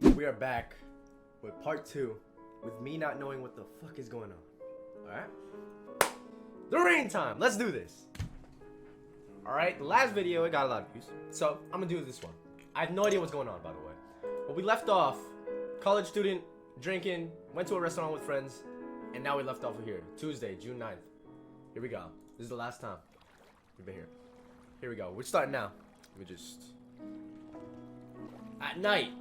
We are back with part 2 with me not knowing what the fuck is going on. Alright? The Raintime! Let's do this! Alright, the last video it got a lot of views. So I'm gonna do this one. I have no idea what's going on, by the way. But we left off, college student, drinking, went to a restaurant with friends, and now we left off here. Tuesday, June 9th. Here we go. This is the last time we've been here. Here we go. We're starting now. We just... At night,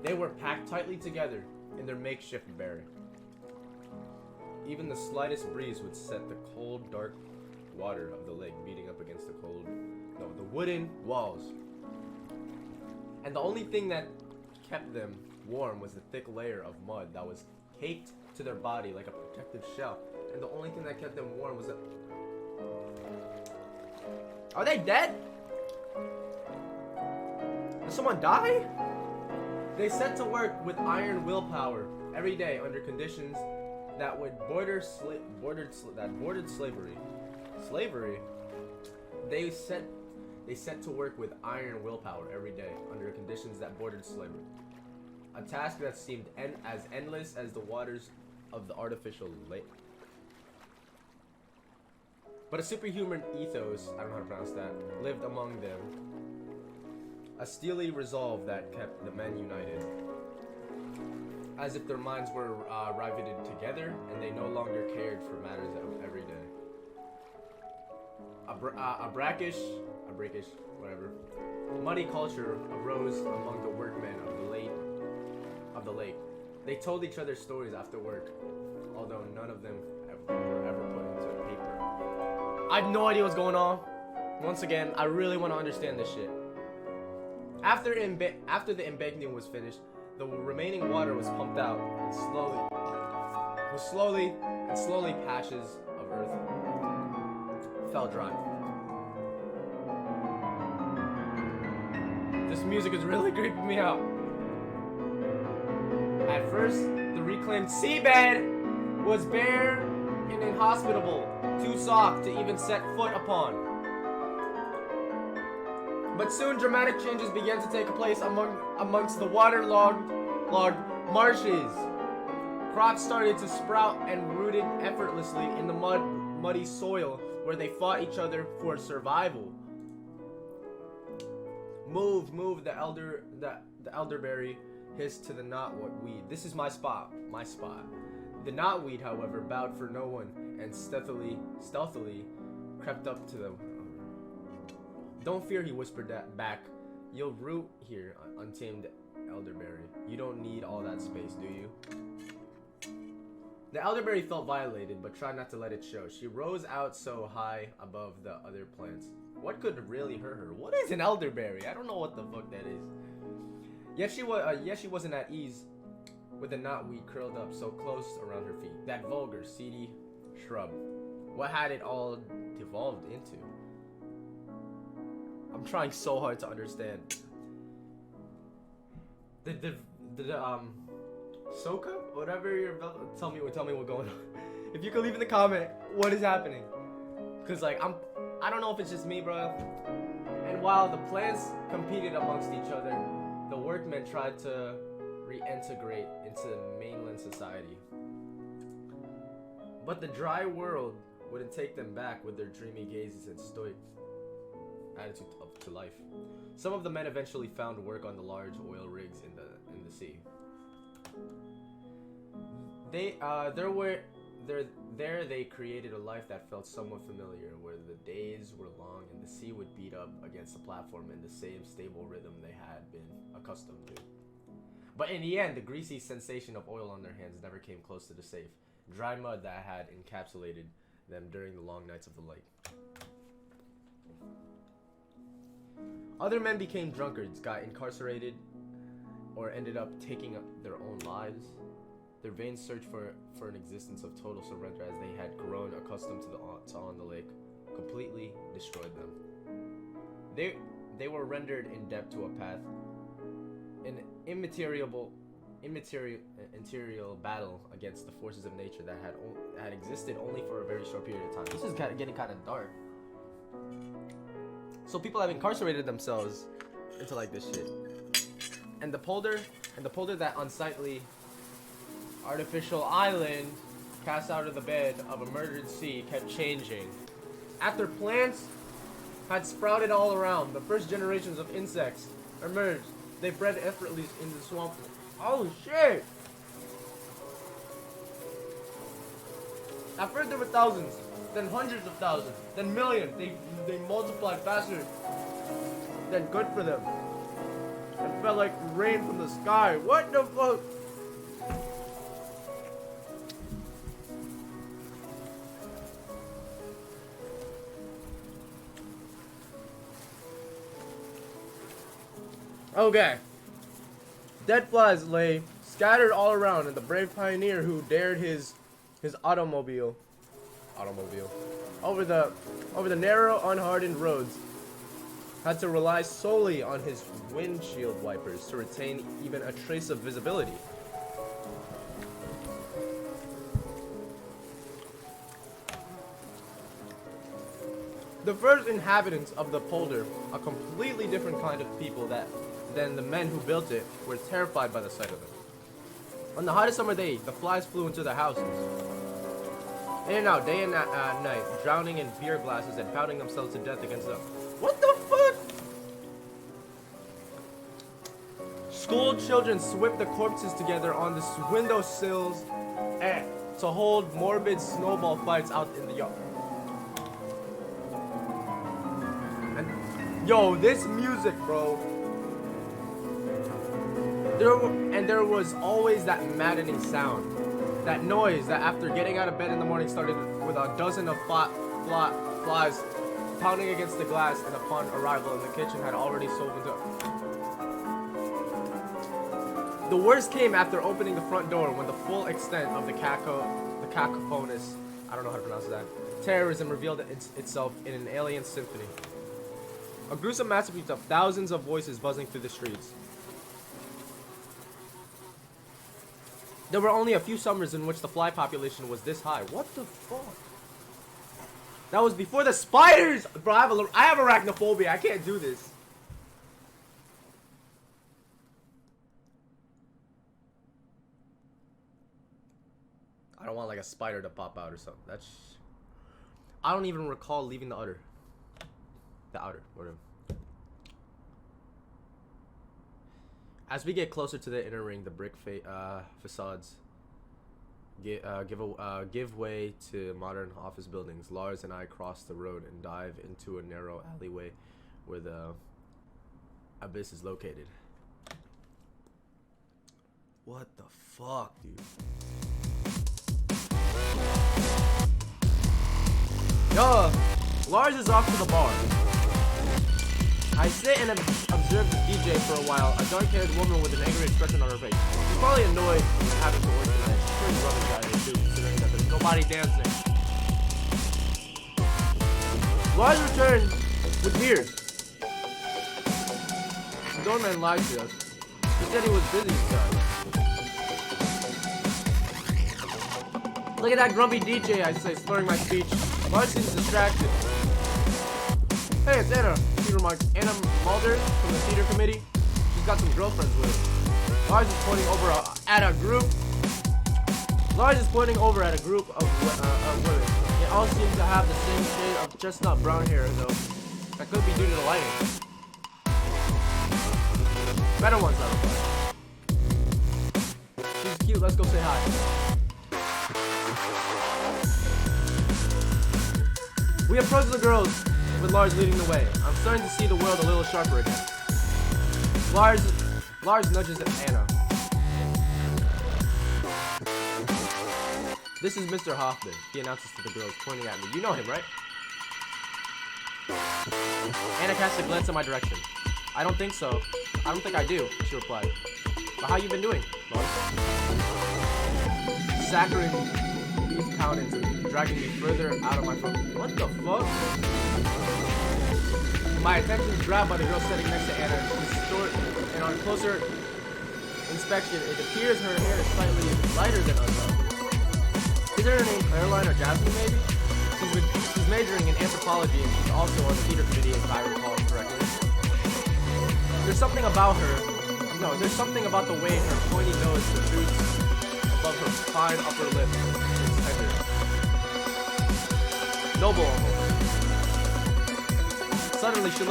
they were packed tightly together in their makeshift barrack. Even the slightest breeze would set the cold, dark water of the lake beating up against the wooden walls. And the only thing that kept them warm was the thick layer of mud that was caked to their body like a protective shell. And the only thing that kept them warm was Are they dead? Did someone die? They set to work with iron willpower every day under conditions that would bordered slavery. Slavery? They set to work with iron willpower every day under conditions that bordered slavery. A task that seemed as endless as the waters of the artificial lake. But a superhuman ethos, I don't know how to pronounce that, lived among them. A steely resolve that kept the men united. As if their minds were riveted together and they no longer cared for matters of every day. A brackish, whatever, muddy culture arose among the workmen of the lake. They told each other stories after work, although none of them were ever put into paper. I have no idea what's going on. Once again, I really want to understand this shit. After the embankment was finished, the remaining water was pumped out and slowly patches of earth fell dry. This music is really creeping me out. At first, the reclaimed seabed was bare and inhospitable, too soft to even set foot upon. But soon dramatic changes began to take place amongst the waterlogged marshes. Crops started to sprout and rooted effortlessly in the muddy soil where they fought each other for survival. Move, the elderberry hissed to the knotweed. This is my spot. The knotweed, however, bowed for no one and stealthily crept up to them. Don't fear, he whispered back. You'll root here, untamed elderberry. You don't need all that space, do you? The elderberry felt violated, but tried not to let it show. She rose out so high above the other plants. What could really hurt her? What is an elderberry? I don't know what the fuck that is. Yet she wasn't at ease with the knotweed curled up so close around her feet. That vulgar, seedy shrub. What had it all devolved into? I'm trying so hard to understand. The Socah? Whatever you're about, tell me what's going on. If you could leave in the comment what is happening. Cause like I don't know if it's just me, bro. And while the plants competed amongst each other, the workmen tried to reintegrate into mainland society. But the dry world wouldn't take them back with their dreamy gazes and stoic attitude to life. Some of the men eventually found work on the large oil rigs in the sea. There they created a life that felt somewhat familiar, where the days were long and the sea would beat up against the platform in the same stable rhythm they had been accustomed to. But in the end, the greasy sensation of oil on their hands never came close to the safe, dry mud that had encapsulated them during the long nights of the lake. Other men became drunkards, got incarcerated, or ended up taking up their own lives. Their vain search for an existence of total surrender as they had grown accustomed to on the lake completely destroyed them. They were rendered in debt to a path, an immaterial battle against the forces of nature that had existed only for a very short period of time. This is getting kind of dark. So people have incarcerated themselves into like this shit. and the polder that unsightly artificial island cast out of the bed of a murdered sea kept changing. After plants had sprouted all around, the first generations of insects emerged. They bred effortlessly in the swamp. Oh shit! At first there were thousands, then hundreds of thousands, then millions. They multiplied faster than good for them. It felt like rain from the sky. What the fuck? Okay. Dead flies lay scattered all around, and the brave pioneer who dared his automobile over the narrow, unhardened roads had to rely solely on his windshield wipers to retain even a trace of visibility. The first inhabitants of the polder, a completely different kind of people than the men who built it, were terrified by the sight of them. On the hottest summer day, the flies flew into their houses, in and out, day and night, drowning in beer glasses and pounding themselves to death against them. What the fuck? School children swept the corpses together on the windowsills and to hold morbid snowball fights out in the yard. And, yo, this music, bro. There was always that maddening sound, that noise that after getting out of bed in the morning started with a dozen of flies pounding against the glass, and upon arrival in the kitchen had already sobered up. The worst came after opening the front door, when the full extent of the cacophonous, I don't know how to pronounce that, terrorism revealed itself in an alien symphony. A gruesome masterpiece of thousands of voices buzzing through the streets. There were only a few summers in which the fly population was this high. What the fuck? That was before the spiders! Bro, I have arachnophobia. I can't do this. I don't want like a spider to pop out or something. That's... I don't even recall leaving the outer. The outer, whatever. As we get closer to the inner ring, the brick facades give way to modern office buildings. Lars and I cross the road and dive into a narrow alleyway where the abyss is located. What the fuck, dude? Yo, Lars is off to the bar. I sit and observe the DJ for a while, a dark-haired woman with an angry expression on her face. She's probably annoyed with having to work tonight. She's pretty rubbish out here too, considering that there's nobody dancing. Lars returned with beers. The doorman lied to us. He said he was busy inside. Look at that grumpy DJ, I say, slurring my speech. Lars seems distracted. Hey, it's Anna, he remarked. Anna Mulder from the theater committee. She's got some girlfriends with her. Lars is pointing over at a group of women. They all seem to have the same shade of chestnut brown hair, though. That could be due to the lighting. Better ones, I don't know. She's cute, let's go say hi. We approach the girls, with Lars leading the way. I'm starting to see the world a little sharper again. Lars nudges at Anna. This is Mr. Hoffman, he announces to the girls, pointing at me. You know him, right? Anna casts a glance in my direction. I don't think so. I don't think I do, she replied. But how you been doing, Lars? Saccharine beef countenance and dragging me further out of my phone. What the fuck? My attention is grabbed by the girl sitting next to Anna. She's short, and on closer inspection, it appears her hair is slightly lighter than others. Is her name Caroline or Jasmine, maybe? She's majoring in anthropology, and she's also on the theater committee, if I recall correctly. There's something about her. I'm No, there's something about the way her pointy nose protrudes above her fine upper lip. It's tender. Noble almost. Suddenly she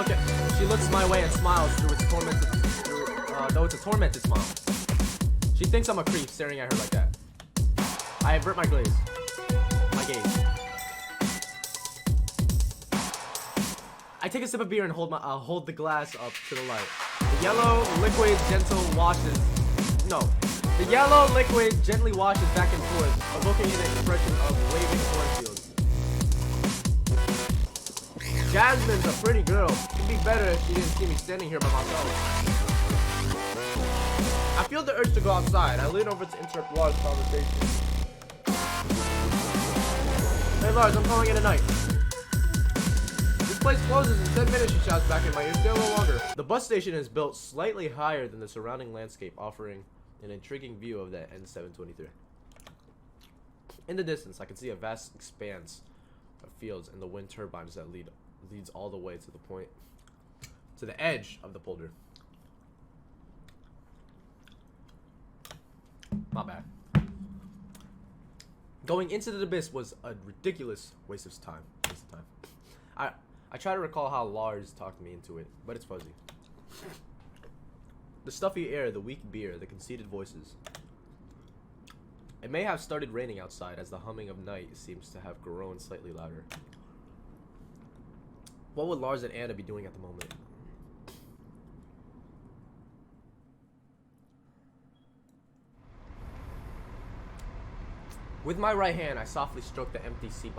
looks my way and smiles though it's a tormented smile. She thinks I'm a creep staring at her like that. I avert my gaze. I take a sip of beer and hold the glass up to the light. The yellow liquid gently washes back and forth, evoking an expression of waving cornfields. Jasmine's a pretty girl. It'd be better if she didn't see me standing here by myself. I feel the urge to go outside. I lean over to interrupt Lars' conversation. Hey Lars, I'm calling it a night. This place closes in 10 minutes, she shouts back in my ear. Stay a little longer. The bus station is built slightly higher than the surrounding landscape, offering an intriguing view of that N723. In the distance, I can see a vast expanse of fields and the wind turbines that leads all the way to the edge of the polder. My bad. Going into the abyss was a ridiculous waste of time. I try to recall how Lars talked me into it, but it's fuzzy. The stuffy air, the weak beer, the conceited voices. It may have started raining outside as the humming of night seems to have grown slightly louder. What would Lars and Anna be doing at the moment? With my right hand, I softly stroke the empty seat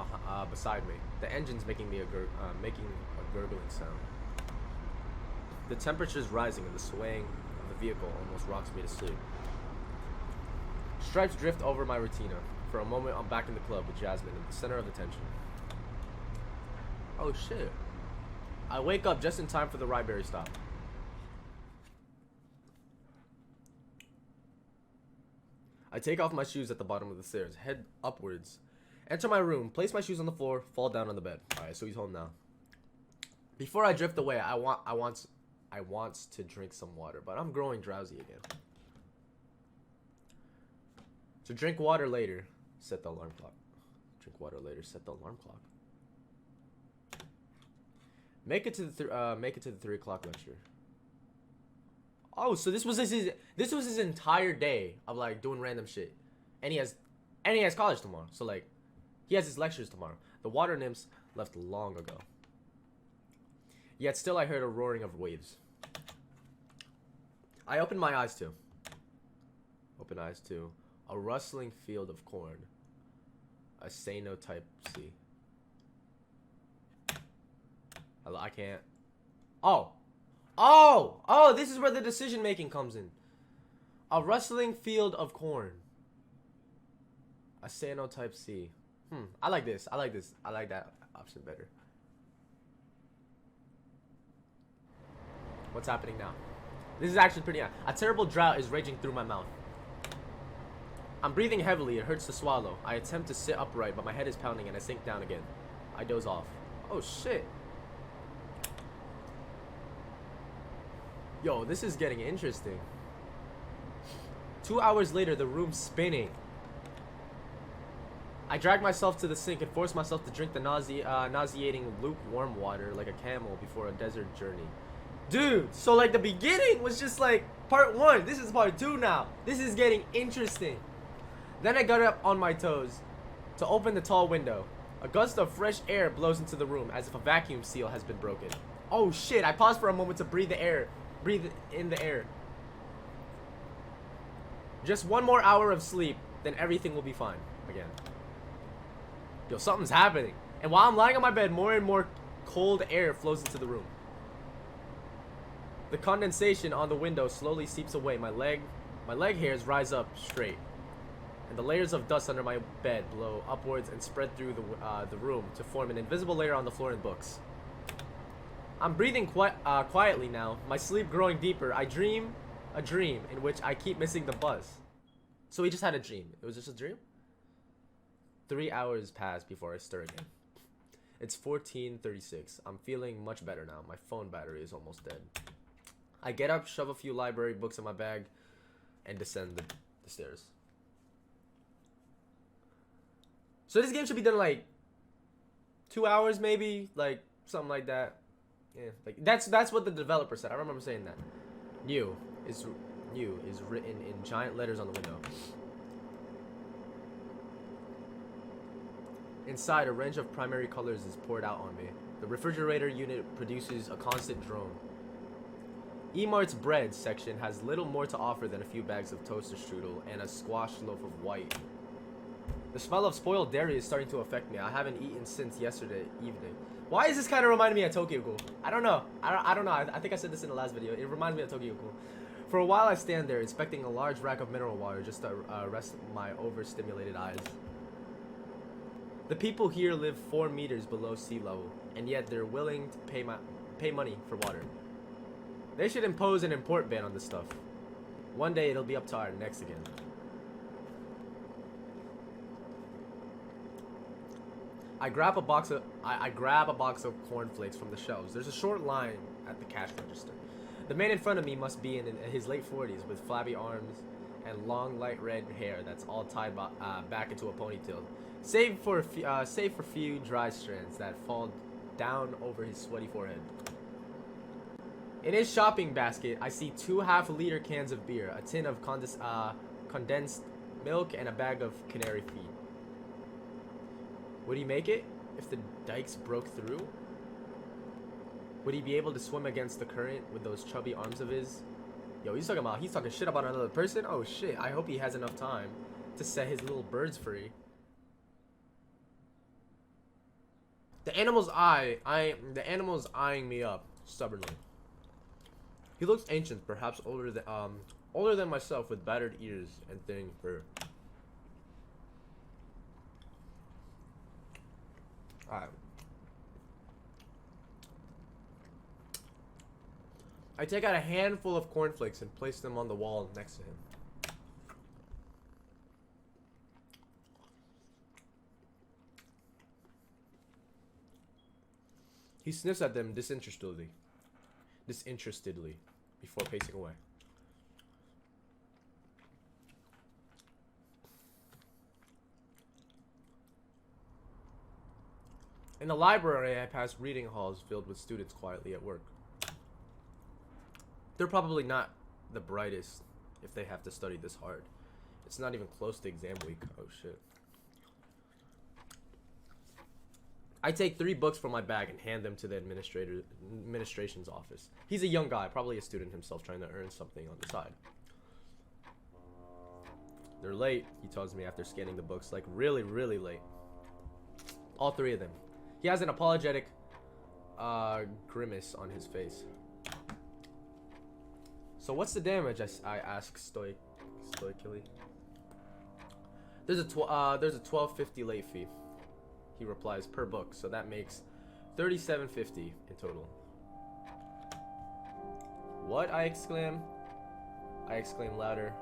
beside me. The engine's making a gurgling sound. The temperature's rising and the swaying of the vehicle almost rocks me to sleep. Stripes drift over my retina. For a moment, I'm back in the club with Jasmine in the center of attention. Oh shit. I wake up just in time for the Ryberry stop. I take off my shoes at the bottom of the stairs, head upwards, enter my room, place my shoes on the floor, fall down on the bed. Alright, so he's home now. Before I drift away, I want to drink some water, but I'm growing drowsy again. To drink water later, set the alarm clock. Drink water later, set the alarm clock. Make it to the 3 o'clock lecture. Oh, so this was his entire day of like doing random shit, and he has college tomorrow. So like, he has his lectures tomorrow. The water nymphs left long ago. Yet still, I heard a roaring of waves. I opened my eyes to. A rustling field of corn. A cyanotype C. I can't. Oh, this is where the decision making comes in. A rustling field of corn. A cyanotype C. I like this. I like that option better. What's happening now? This is actually pretty. A terrible drought is raging through my mouth. I'm breathing heavily. It hurts to swallow. I attempt to sit upright, but my head is pounding and I sink down again. I doze off. Oh shit. Yo, this is getting interesting. 2 hours later, the room's spinning. I drag myself to the sink and force myself to drink the nauseating lukewarm water like a camel before a desert journey. Dude, so like the beginning was just like part 1. This is part 2 now. This is getting interesting. Then I got up on my toes to open the tall window. A gust of fresh air blows into the room as if a vacuum seal has been broken. Oh shit, I paused for a moment to breathe in the air. Just 1 more hour of sleep, then everything will be fine again. Yo, something's happening. And while I'm lying on my bed, more and more cold air flows into the room. The condensation on the window slowly seeps away. My leg hairs rise up straight, and the layers of dust under my bed blow upwards and spread through the room to form an invisible layer on the floor and books. I'm breathing quietly now, my sleep growing deeper. I dream a dream in which I keep missing the bus. So he just had a dream. It was just a dream? 3 hours pass before I stir again. It's 14:36. I'm feeling much better now. My phone battery is almost dead. I get up, shove a few library books in my bag, and descend the stairs. So this game should be done in like 2 hours, maybe, like something like that. Yeah, like that's what the developer said. I remember saying that. New is written in giant letters on the window. Inside, a range of primary colors is poured out on me. The refrigerator unit produces a constant drone. E-Mart's bread section has little more to offer than a few bags of toaster strudel and a squashed loaf of white. The smell of spoiled dairy is starting to affect me. I haven't eaten since yesterday evening. Why is this kind of reminding me of Tokyo Ghoul? I don't know. I don't know. I think I said this in the last video. It reminds me of Tokyo Ghoul. For a while I stand there inspecting a large rack of mineral water just to rest my overstimulated eyes. The people here live 4 meters below sea level, and yet they're willing to pay money for water. They should impose an import ban on this stuff. One day it'll be up to our necks again. I grab a box of cornflakes from the shelves. There's a short line at the cash register. The man in front of me must be in his late 40s with flabby arms and long light red hair that's all tied back into a ponytail, save for few dry strands that fall down over his sweaty forehead. In his shopping basket, I see 2 half-liter cans of beer, a tin of condensed milk, and a bag of canary feed. Would he make it if the dikes broke through? Would he be able to swim against the current with those chubby arms of his? Yo, he's talking shit about another person? Oh shit, I hope he has enough time to set his little birds free. The animal's eyeing me up stubbornly. He looks ancient, perhaps older than myself, with battered ears and thin fur. Alright. I take out a handful of cornflakes and place them on the wall next to him. He sniffs at them disinterestedly before pacing away. In the library, I pass reading halls filled with students quietly at work. They're probably not the brightest if they have to study this hard. It's not even close to exam week. Oh shit. I take 3 books from my bag and hand them to the administration's office. He's a young guy, probably a student himself, trying to earn something on the side. They're late, he tells me after scanning the books, like really, really late. All 3 of them. He has an apologetic grimace on his face. So what's the damage? I ask stoically. There's a $12.50 late fee. He replies, per book, so that makes $37.50 in total. What? I exclaim louder,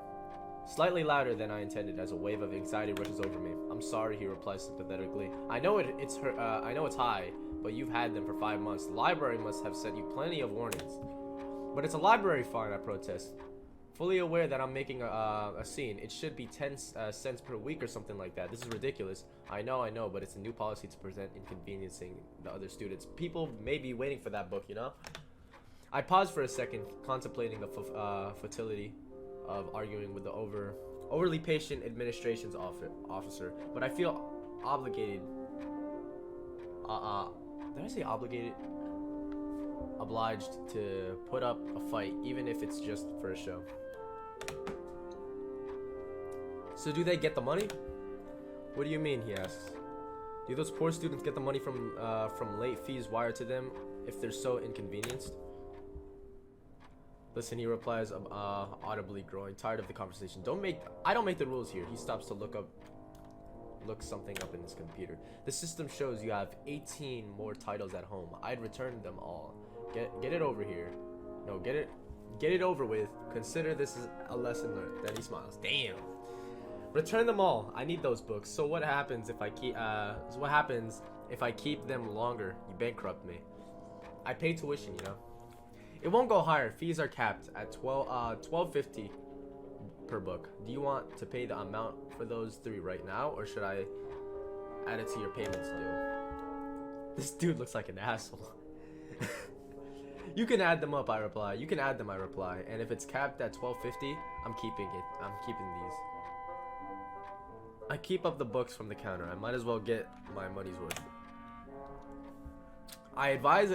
slightly louder than I intended, as a wave of anxiety rushes over me. I'm sorry, he replies sympathetically. I know it's high, but you've had them for 5 months. The library must have sent you plenty of warnings. But it's a library fine, I protest. Fully aware that I'm making a scene. It should be 10 cents per week or something like that. This is ridiculous. I know, but it's a new policy to prevent inconveniencing the other students. People may be waiting for that book, you know? I pause for a second, contemplating the futility of arguing with the overly patient administration's officer, but I feel obligated. Did I say obligated? Obliged to put up a fight, even if it's just for a show. So do they get the money? What do you mean, he asks. Do those poor students get the money from late fees wired to them if they're so inconvenienced? Listen, he replies, audibly growing tired of the conversation. I don't make the rules here. He stops to look something up in his computer. The system shows you have 18 more titles at home. I'd return them all. Get it over here. No, get it over with. Consider this is a lesson learned. Then he smiles. Damn. Return them all. I need those books. So what happens if I keep them longer? You bankrupt me. I pay tuition, you know. It won't go higher. Fees are capped at 12.50 per book. Do you want to pay the amount for those 3 right now, or should I add it to your payments due? This dude looks like an asshole. You can add them up, I reply. You can add them, I reply. And if it's capped at 12.50, I'm keeping it. I'm keeping these. I keep up the books from the counter. I might as well get my money's worth. I advise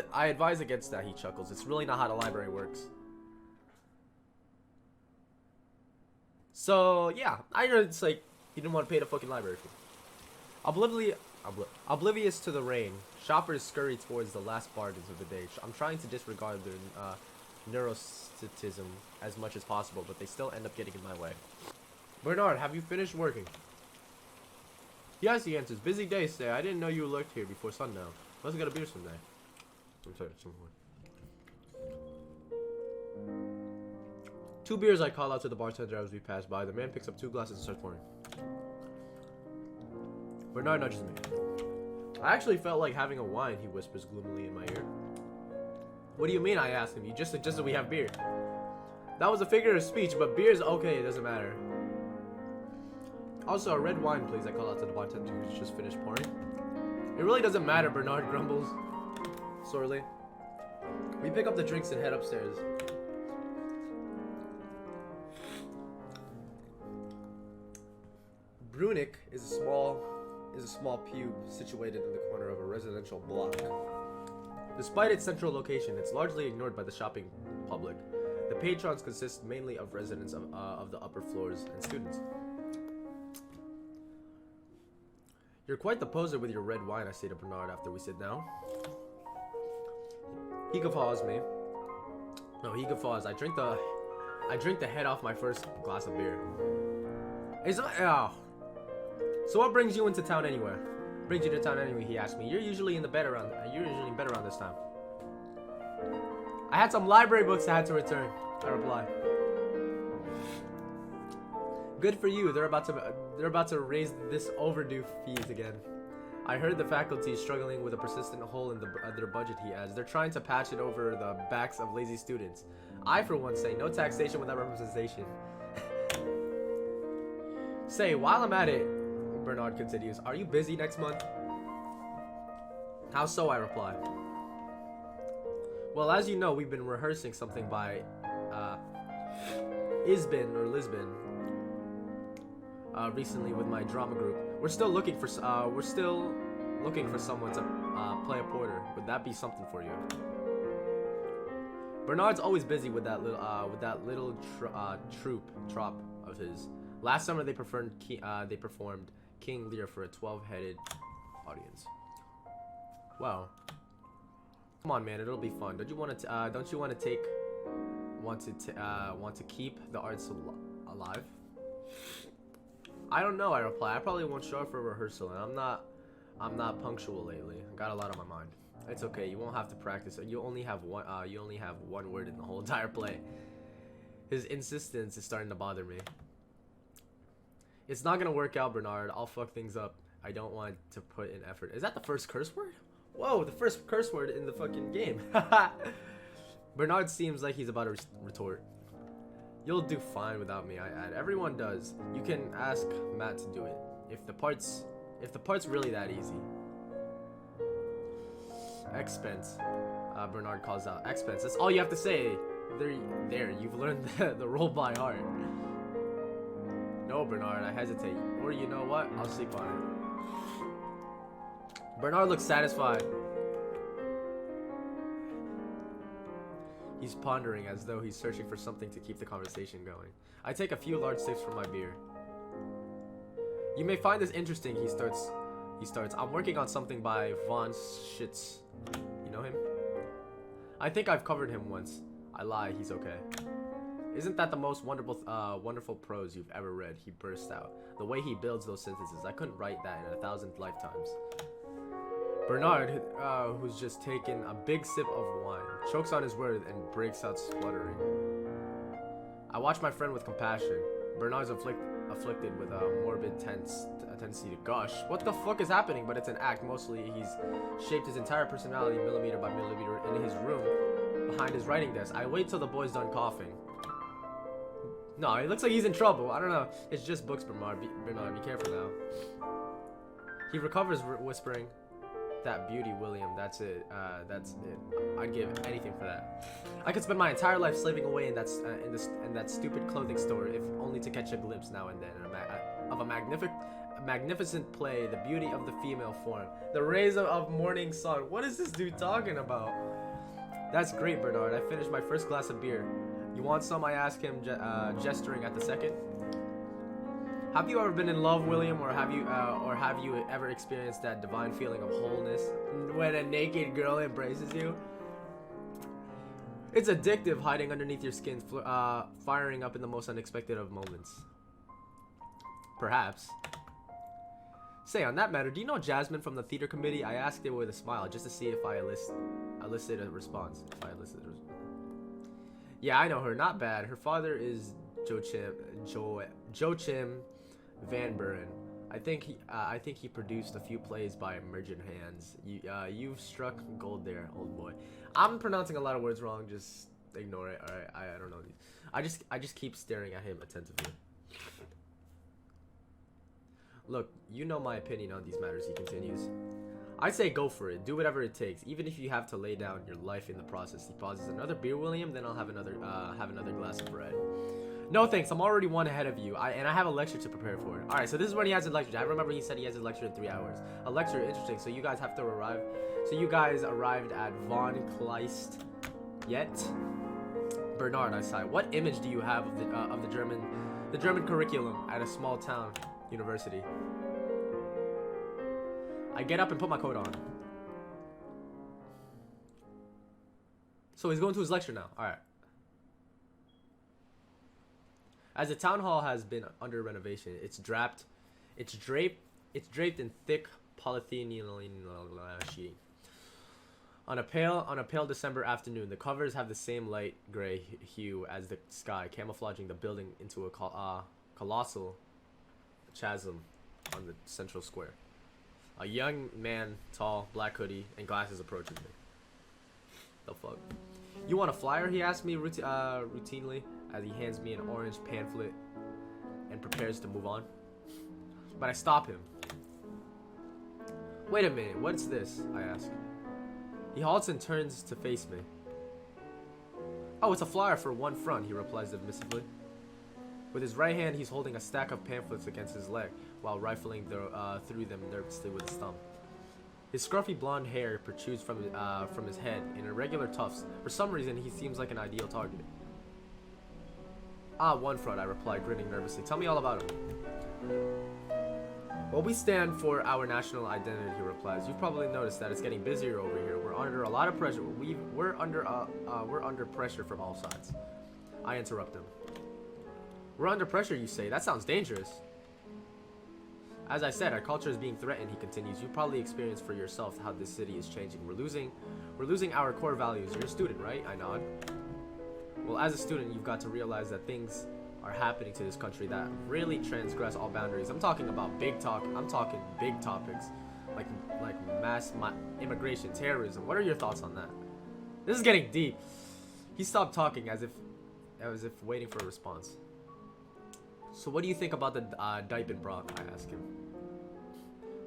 against that, he chuckles. It's really not how the library works. So, yeah. I know it's like, he didn't want to pay the fucking library fee. Oblivious to the rain, shoppers scurry towards the last bargains of the day. I'm trying to disregard their neuroticism as much as possible, but they still end up getting in my way. Bernard, have you finished working? Yes, he answers. Busy day today. I didn't know you lurked here before sundown. Let's get a beer someday. I'm sorry, some more. 2 beers, I call out to the bartender as we pass by. The man picks up 2 glasses and starts pouring. Bernard nudges me. I actually felt like having a wine, he whispers gloomily in my ear. What do you mean, I ask him. You just suggested we have beer. That was a figure of speech, but beer's okay, it doesn't matter. Also, a red wine, please, I call out to the bartender who's just finished pouring. It really doesn't matter, Bernard grumbles sorely. We pick up the drinks and head upstairs. Brunick is a small pube situated in the corner of a residential block. Despite its central location, it's largely ignored by the shopping public. The patrons consist mainly of residents of the upper floors and students. You're quite the poser with your red wine, I say to Bernard after we sit down. He guffaws me. No, he guffaws. I drink the head off my first glass of beer. So what brings you into town anyway? Brings you to town anyway, he asked me. You're usually in bed around this time. I had some library books I had to return, I reply. Good for you. They're about to raise this overdue fees again. I heard the faculty is struggling with a persistent hole in their budget, he adds. They're trying to patch it over the backs of lazy students. I, for one, say no taxation without representation. Say, while I'm at it, Bernard continues, are you busy next month? How so, I reply. Well, as you know, we've been rehearsing something by Isbin or Lisbon recently with my drama group. We're still looking for someone to play a porter. Would that be something for you? Bernard's always busy with that little troupe of his. Last summer they performed King Lear for a 12-headed audience. Wow. Come on, man, it'll be fun. Don't you want to keep the arts alive? I don't know, I reply. I probably won't show up for rehearsal, and I'm not punctual lately. I got a lot on my mind. It's okay. You won't have to practice. You only have one word in the whole entire play. His insistence is starting to bother me. It's not gonna work out, Bernard. I'll fuck things up. I don't want to put in effort. Is that the first curse word? Whoa, the first curse word in the fucking game. Bernard seems like he's about to retort. You'll do fine without me, I add. Everyone does. You can ask Matt to do it. If the part's really that easy. Expense. Bernard calls out. Expense. That's all you have to say. There. You've learned the role by heart. No, Bernard. I hesitate. Or you know what? I'll sleep on it. Bernard looks satisfied. He's pondering as though he's searching for something to keep the conversation going. I take a few large sips from my beer. You may find this interesting, he starts. I'm working on something by Von Schitz. You know him? I think I've covered him once. I lie, he's okay. Isn't that the most wonderful prose you've ever read? He burst out. The way he builds those sentences, I couldn't write that in 1,000 lifetimes. Bernard, who's just taken a big sip of wine, chokes on his words and breaks out spluttering. I watch my friend with compassion. Bernard's afflicted with a morbid tendency to gush. What the fuck is happening? But it's an act. Mostly, he's shaped his entire personality millimeter by millimeter in his room behind his writing desk. I wait till the boy's done coughing. No, it looks like he's in trouble. I don't know. It's just books, Bernard. Bernard, be careful now. He recovers, whispering, "That beauty, William. That's it. That's it. I'd give anything for that. I could spend my entire life slaving away in that stupid clothing store, if only to catch a glimpse now and then of a magnificent play, the beauty of the female form, the rays of morning sun." What is this dude talking about? That's great, Bernard. I finished my first glass of beer. You want some? I ask him, gesturing at the second. Have you ever been in love, William, or have you ever experienced that divine feeling of wholeness when a naked girl embraces you? It's addictive, hiding underneath your skin, firing up in the most unexpected of moments. Perhaps. Say, on that matter, do you know Jasmine from the theater committee? I asked her with a smile, just to see if I elicited a response. Yeah, I know her. Not bad. Her father is Joachim Van Buren. I think he produced a few plays by emergent hands. You've struck gold there, old boy. I'm pronouncing a lot of words wrong. Just ignore it. All right. I don't know these. I just keep staring at him attentively. Look, you know my opinion on these matters, he continues. I say go for it. Do whatever it takes, even if you have to lay down your life in the process. He pauses. Another beer, William? Then I'll have another glass of bread. No thanks. I'm already one ahead of you. I have a lecture to prepare for. All right, so this is when he has a lecture. I remember he said he has a lecture in 3 hours. A lecture, interesting. So you guys have to arrive. So you guys arrived at Von Kleist yet? Bernard, I sigh. What image do you have of the German curriculum at a small town university? I get up and put my coat on. So he's going to his lecture now. All right. As the town hall has been under renovation, it's draped in thick polyethylene sheeting. On a pale December afternoon, the covers have the same light gray hue as the sky, camouflaging the building into a colossal chasm on the central square. A young man, tall, black hoodie, and glasses approaches me. The fuck? You want a flyer? He asks me routinely as he hands me an orange pamphlet and prepares to move on. But I stop him. Wait a minute, what's this? I ask. He halts and turns to face me. Oh, it's a flyer for One Front, he replies dismissively. With his right hand, he's holding a stack of pamphlets against his leg, while rifling through them nervously with his thumb. His scruffy blonde hair protrudes from his head in irregular tufts. For some reason, he seems like an ideal target. Ah, One Front, I reply, grinning nervously. Tell me all about him. Well, we stand for our national identity, he replies. You've probably noticed that it's getting busier over here. We're under a lot of pressure. We're under pressure from all sides. I interrupt him. We're under pressure, you say? That sounds dangerous. As I said, our culture is being threatened, he continues. You probably experienced for yourself how this city is changing. We're losing our core values. You're a student, right? I nod. Well, as a student, you've got to realize that things are happening to this country that really transgress all boundaries. I'm talking about big talk. I'm talking big topics like mass immigration, terrorism. What are your thoughts on that? This is getting deep. He stopped talking as if waiting for a response. So what do you think about the Diepenbrock? I ask him.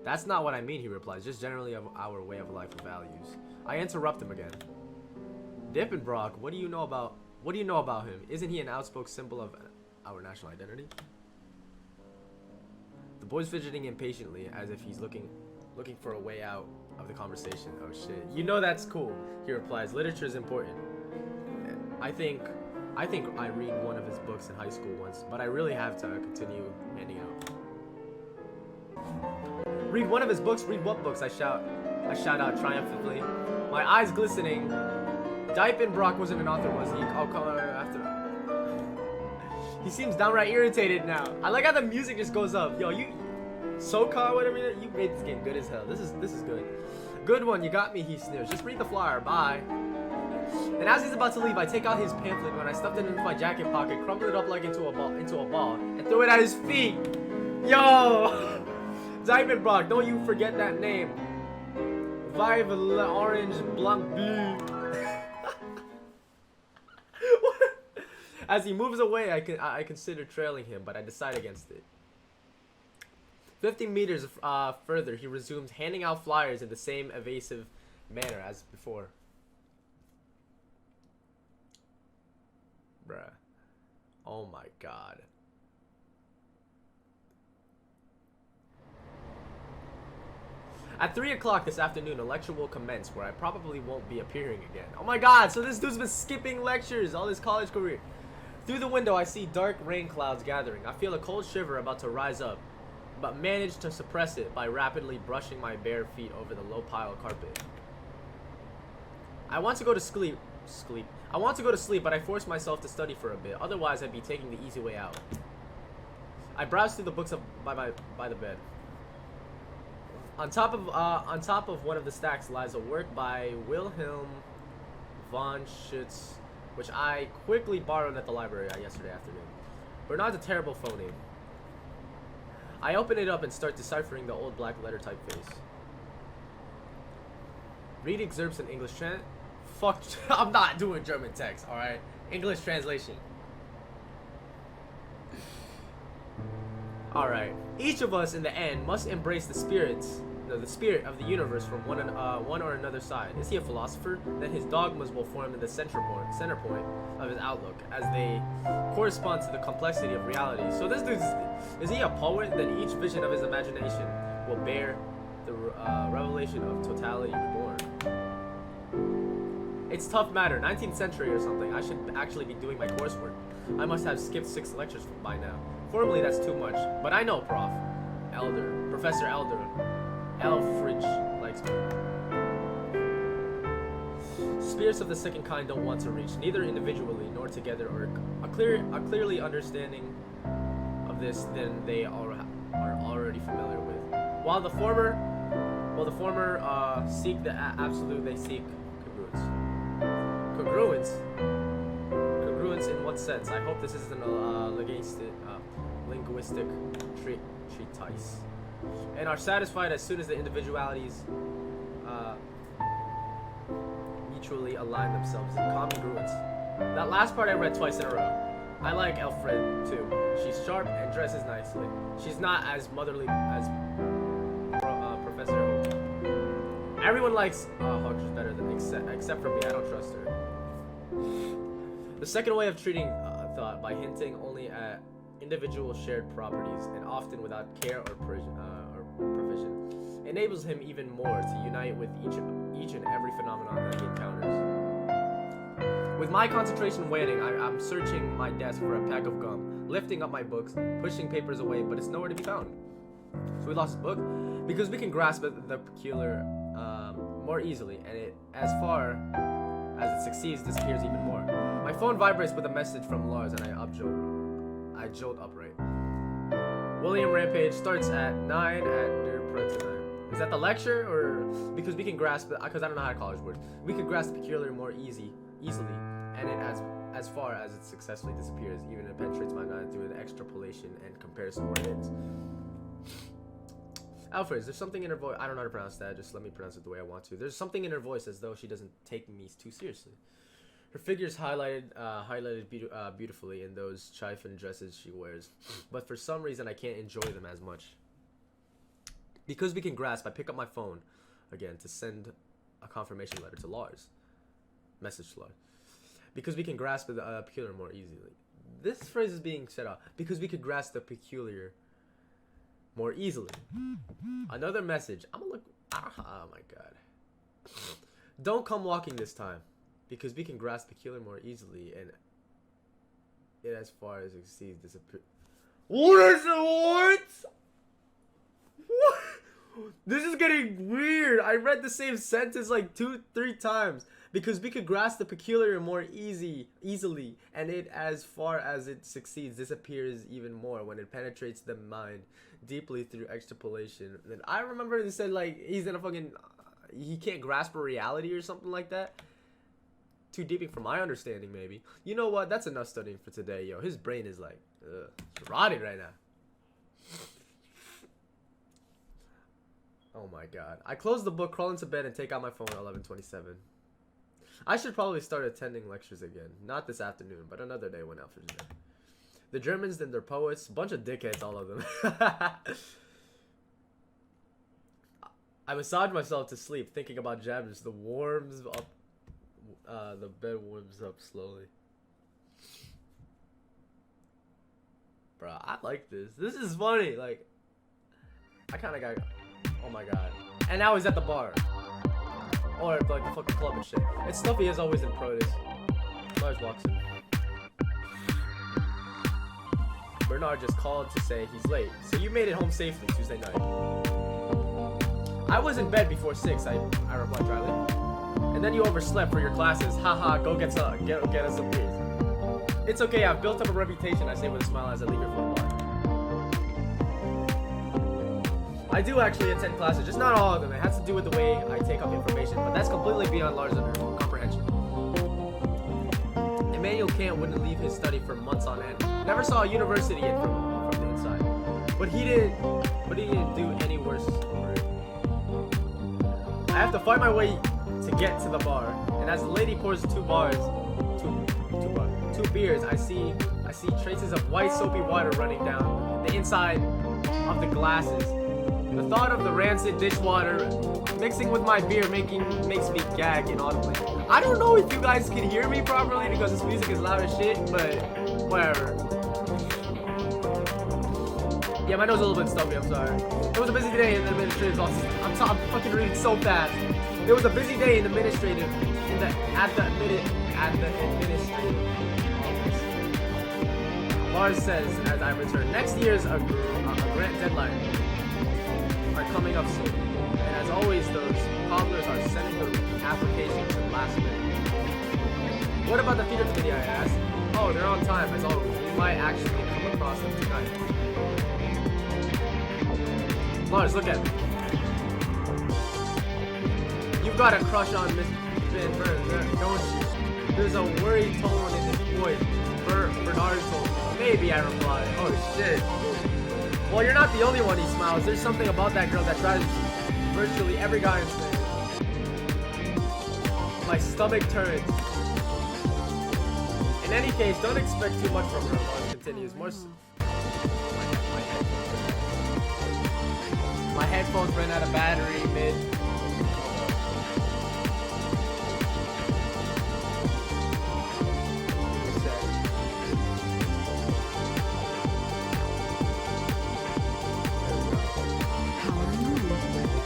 That's not what I mean, he replies. Just generally of our way of life and values. I interrupt him again. Diepenbrock, what do you know about him? Isn't he an outspoken symbol of our national identity? The boy's fidgeting impatiently as if he's looking for a way out of the conversation. Oh shit. You know that's cool, he replies. Literature is important. I think I read one of his books in high school once, but I really have to continue handing out. Read one of his books? Read what books? I shout out triumphantly, my eyes glistening. Diepenbrock wasn't an author, was he? I'll call her after. He seems downright irritated now. I like how the music just goes up. Yo, you Socah, whatever you made this game good as hell. This is good. Good one, you got me, he sneers. Just read the flyer, bye. And as he's about to leave, I take out his pamphlet when I stuffed it into my jacket pocket, crumpled it up like into a ball, and threw it at his feet. Yo! Diepenbrock, don't you forget that name. Vive l'orange blanc bleu. As he moves away, I consider trailing him, but I decide against it. 50 meters further, he resumes handing out flyers in the same evasive manner as before. Bruh. Oh my god. At 3 o'clock this afternoon, a lecture will commence where I probably won't be appearing again. Oh my god, so this dude's been skipping lectures all his college career. Through the window, I see dark rain clouds gathering. I feel a cold shiver about to rise up, but manage to suppress it by rapidly brushing my bare feet over the low pile of carpet. I want to go to sleep. I want to go to sleep, but I force myself to study for a bit. Otherwise, I'd be taking the easy way out. I browse through the books by the bed. On top of one of the stacks lies a work by Wilhelm von Schütz, which I quickly borrowed at the library yesterday afternoon. Bernard's a terrible phoneme. I open it up and start deciphering the old black letter typeface. Read excerpts in English chant. Fuck, I'm not doing German text, alright? English translation. Alright. Each of us in the end must embrace the spirit of the universe from one or another side. Is he a philosopher? Then his dogmas will form in the center point of his outlook, as they correspond to the complexity of reality. So this dude, is he a poet? Then each vision of his imagination will bear the revelation of totality reborn. It's tough matter, 19th century or something. I should actually be doing my coursework. I must have skipped 6 lectures by now. Formally, that's too much, but I know, Professor Elder, Elfridge likes me. Spirits of the second kind don't want to reach, neither individually nor together, or a clearly understanding of this than they are already familiar with. While the former seek the absolute, they seek congruence. Congruence in what sense? I hope this isn't a linguistic treatise. And are satisfied as soon as the individualities mutually align themselves in congruence. That last part I read twice in a row. I like Alfred too. She's sharp and dresses nicely. She's not as motherly as Professor Hope. Everyone likes Hodges better than except for me. I don't trust her. The second way of treating thought, by hinting only at individual shared properties and often without care or provision, enables him even more to unite with each and every phenomenon that he encounters. With my concentration waning, I'm searching my desk for a pack of gum, lifting up my books, pushing papers away, but it's nowhere to be found. So we lost his book because we can grasp the peculiar more easily, and it, as far as it succeeds, disappears even more. My phone vibrates with a message from Lars, and I jolt upright. William Rampage starts at 9 at Der Printemps. Is that the lecture, or because we can grasp it? Because I don't know how to college words. We could grasp the peculiar more easily, and it as far as it successfully disappears, even it penetrates my mind through an extrapolation and comparison where it ends. Alfred, there's something in her voice. I don't know how to pronounce that. Just let me pronounce it the way I want to. There's something in her voice as though she doesn't take me too seriously. Her figure's highlighted beautifully in those chiffon dresses she wears, but for some reason I can't enjoy them as much. Because we can grasp, I pick up my phone again to send a confirmation letter to Lars. Message to Lars. Because we can grasp the peculiar more easily. This phrase is being set up. Because we could grasp the peculiar more easily. Another message. I'm gonna look. Oh my god. Don't come walking this time. Because we can grasp peculiar more easily, and it as far as it exceeds disappear. What is it? What? This is getting weird. I read the same sentence like 2-3 times. Because we could grasp the peculiar more easily, and it as far as it succeeds disappears even more when it penetrates the mind deeply through extrapolation. Then I remember they said like he's in a fucking he can't grasp a reality or something like that. Too deep for my understanding, maybe. You know what? That's enough studying for today, yo. His brain is like, it's rotting right now. Oh my god. I close the book, crawl into bed, and take out my phone at 11:27. I should probably start attending lectures again. Not this afternoon, but another day when after dinner. The Germans and their poets, bunch of dickheads, all of them. I massage myself to sleep thinking about Jabbers. The bed warms up slowly. Bro, I like this. This is funny. Like, I kind of got. Oh my god. And now he's at the bar. Or like the fucking club and shit. It's Stuffy as always in produce. Lars walks in. Bernard just called to say he's late. So you made it home safely Tuesday night. I was in bed before 6, I replied dryly. And then you overslept for your classes. Haha, go get us some beers. It's okay, I've built up a reputation, I say with a smile as I leave your phone line. I do actually attend classes, just not all of them. It has to do with the way I take up information, but that's completely beyond Lars' comprehension. Immanuel Kant wouldn't leave his study for months on end. Never saw a university yet from the inside. But he didn't do any worse for it. I have to find my way to get to the bar, and as the lady pours two beers, I see traces of white soapy water running down the inside of the glasses. The thought of the rancid dishwater mixing with my beer makes me gag inaudibly. I don't know if you guys can hear me properly because this music is loud as shit, but whatever. Yeah, my nose is a little bit stuffy, I'm sorry. It was a busy day in the administrative office. I'm fucking reading so fast. There was a busy day in the administrative at the administrative office. Lars says as I return. Next year's a grant deadline are coming up soon. And as always, those cobblers are sending their applications to last minute. What about the theater committee, I asked? Oh, they're on time, as always. We might actually come across them tonight. Lars, look at me. You've got a crush on Miss Van Burn, don't you? There's a worried tone in his voice. Bernard told me. Maybe, I replied. Oh shit. Well, you're not the only one, he smiles. There's something about that girl that drives virtually every guy in Spain. My stomach turns. In any case, don't expect too much from her, Lars continues. My headphones ran out of battery mid.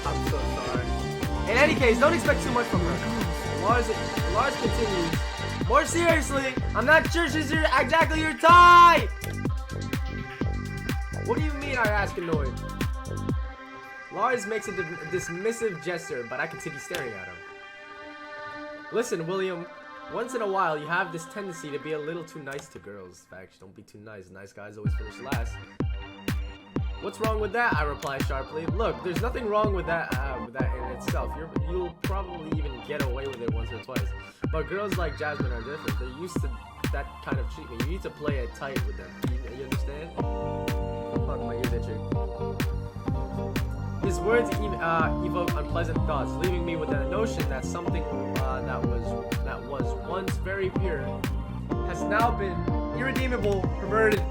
I'm so sorry. In any case, don't expect too much from her. Lars continues. More seriously, I'm not sure she's exactly your type. What do you mean? I ask, annoyed. Lars makes a dismissive gesture, but I continue staring at him. Listen, William, once in a while you have this tendency to be a little too nice to girls. In fact, don't be too nice. Nice guys always finish last. What's wrong with that? I reply sharply. Look, there's nothing wrong with that in itself. You'll probably even get away with it once or twice. But girls like Jasmine are different. They're used to that kind of treatment. You need to play it tight with them. You understand? Fuck, my ears itching. His words evoke unpleasant thoughts, leaving me with the notion that something that was once very pure has now been irredeemable, perverted.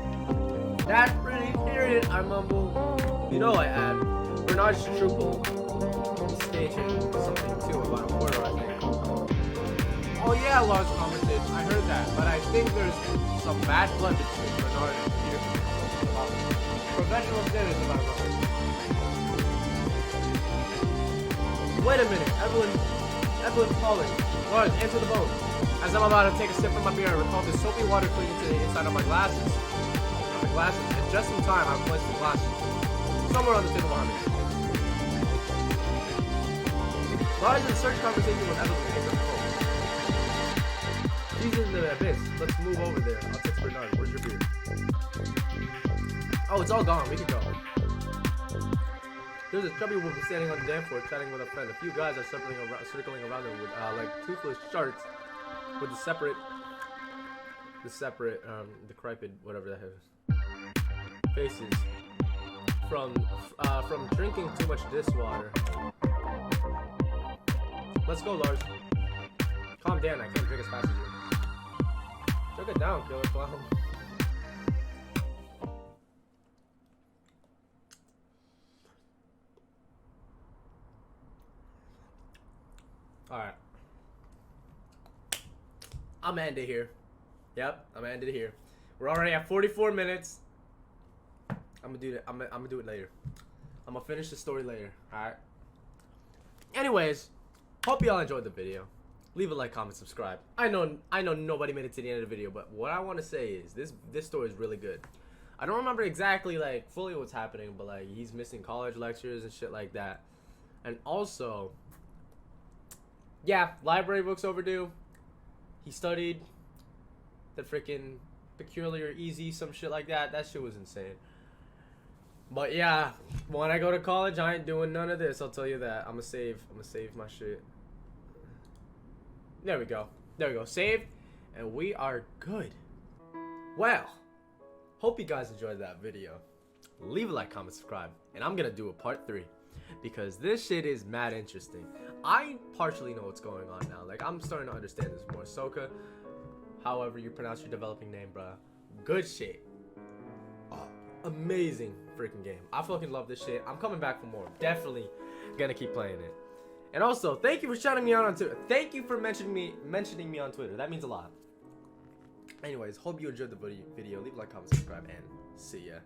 That pretty period, I mumble. You know, I add. Bernard's Struple is staging something too about a murder, I think. Oh yeah, Lars commented. I heard that, but I think there's some bad blood between Bernard and Peter. Professional status about it. Wait a minute, Evelyn calling. Lars, answer the phone. As I'm about to take a sip from my beer, I recall the soapy water clinging to the inside of my glasses. And just in time, I placed the glasses somewhere on the table behind me. Lars in search conversation with Evelyn and the phone. She's in the abyss. Let's move over there. I'll text Bernard. Where's your beer? Oh, it's all gone. We can go. There's a chubby woman standing on the dance floor chatting with a friend. A few guys are circling around her with like toothless sharks with the decrepit, whatever that is, faces from drinking too much dishwater. Let's go, Lars. Calm down, I can't drink as fast as you. Choke it down, killer clown. Alright. I'm gonna end it here. Yep, I'm gonna end it here. We're already at 44 minutes. I'm gonna do that. I'm gonna do it later. I'm gonna finish the story later. Alright. Anyways, hope y'all enjoyed the video. Leave a like, comment, subscribe. I know nobody made it to the end of the video, but what I want to say is this story is really good. I don't remember exactly like fully what's happening, but like he's missing college lectures and shit like that. And also, yeah, library books overdue. He studied the freaking peculiar easy, some shit like that. That shit was insane. But yeah, when I go to college, I ain't doing none of this. I'll tell you that. I'm gonna save my shit. There we go. There we go. Saved, and we are good. Well, hope you guys enjoyed that video. Leave a like, comment, subscribe, and I'm gonna do a part 3 because this shit is mad interesting. I partially know what's going on now. Like, I'm starting to understand this more. Socah, however you pronounce your developing name, bruh. Good shit. Amazing freaking game. I fucking love this shit. I'm coming back for more. Definitely gonna keep playing it. And also, thank you for shouting me out on Twitter. Thank you for mentioning me on Twitter. That means a lot. Anyways, hope you enjoyed the video. Leave a like, comment, subscribe, and see ya.